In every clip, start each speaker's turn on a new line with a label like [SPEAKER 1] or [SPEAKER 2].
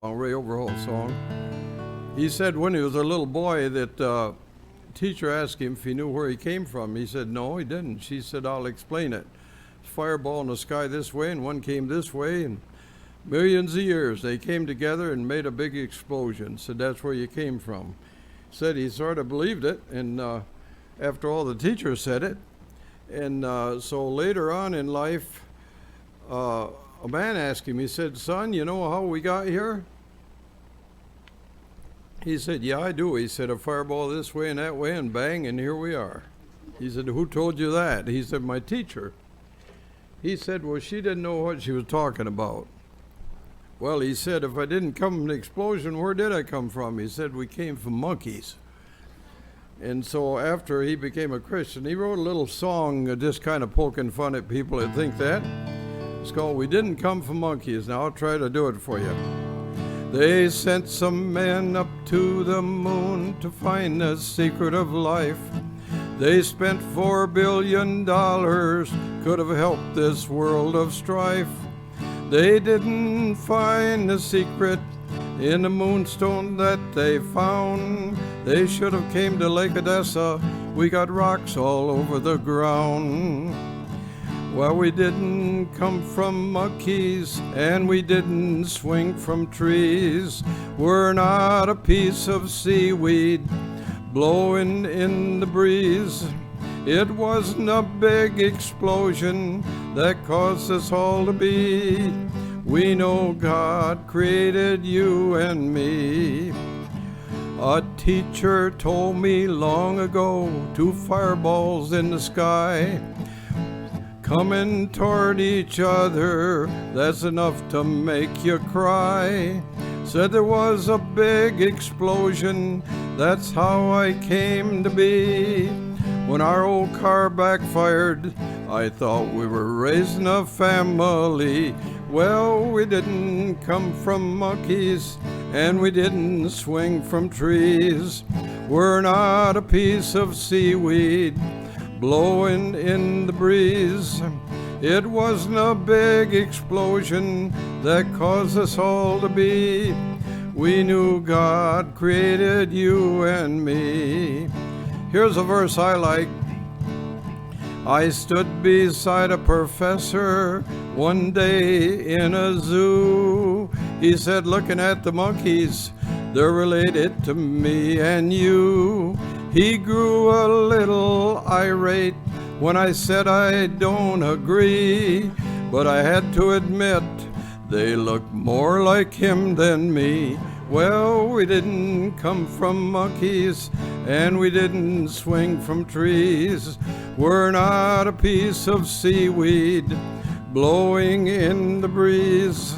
[SPEAKER 1] Ray Overhaul song. He said when he was a little boy that teacher asked him if he knew where he came from. He said no, he didn't. She said, I'll explain it. Fireball in the sky this way and one came this way, and millions of years they came together and made a big explosion. Said that's where you came from. Said he sort of believed it, and after all the teachers said it. And so later on in life, a man asked him, he said, son, you know how we got here? He said, yeah, I do. He said, a fireball this way and that way, and bang, and here we are. He said, who told you that? He said, my teacher. He said, well, she didn't know what she was talking about. Well, he said, if I didn't come from an explosion, where did I come from? He said, we came from monkeys. And so after he became a Christian, he wrote a little song just kind of poking fun at people that think that. It's called We Didn't Come from Monkeys. Now I'll try to do it for you. They sent some men up to the moon to find the secret of life. They spent $4 billion, could have helped this world of strife. They didn't find the secret in the moonstone that they found. They should have came to Lake Odessa. We got rocks all over the ground. Well, we didn't come from monkeys, and we didn't swing from trees. We're not a piece of seaweed blowing in the breeze. It wasn't a big explosion that caused us all to be. We know God created you and me. A teacher told me long ago, 2 fireballs in the sky coming toward each other, that's enough to make you cry. Said there was a big explosion, that's how I came to be. When our old car backfired, I thought we were raising a family. Well, we didn't come from monkeys, and we didn't swing from trees. We're not a piece of seaweed blowing in the breeze. It wasn't a big explosion that caused us all to be. We knew God created you and me. Here's a verse I like. I stood beside a professor one day in a zoo. He said, looking at the monkeys, they're related to me and you. He grew a little irate when I said I don't agree, but I had to admit they look more like him than me. Well, we didn't come from monkeys, and we didn't swing from trees. We're not a piece of seaweed blowing in the breeze.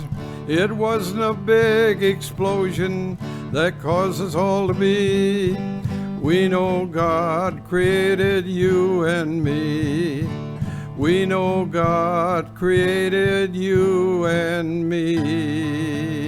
[SPEAKER 1] It wasn't a big explosion that caused us all to be. We know God created you and me. We know God created you and me.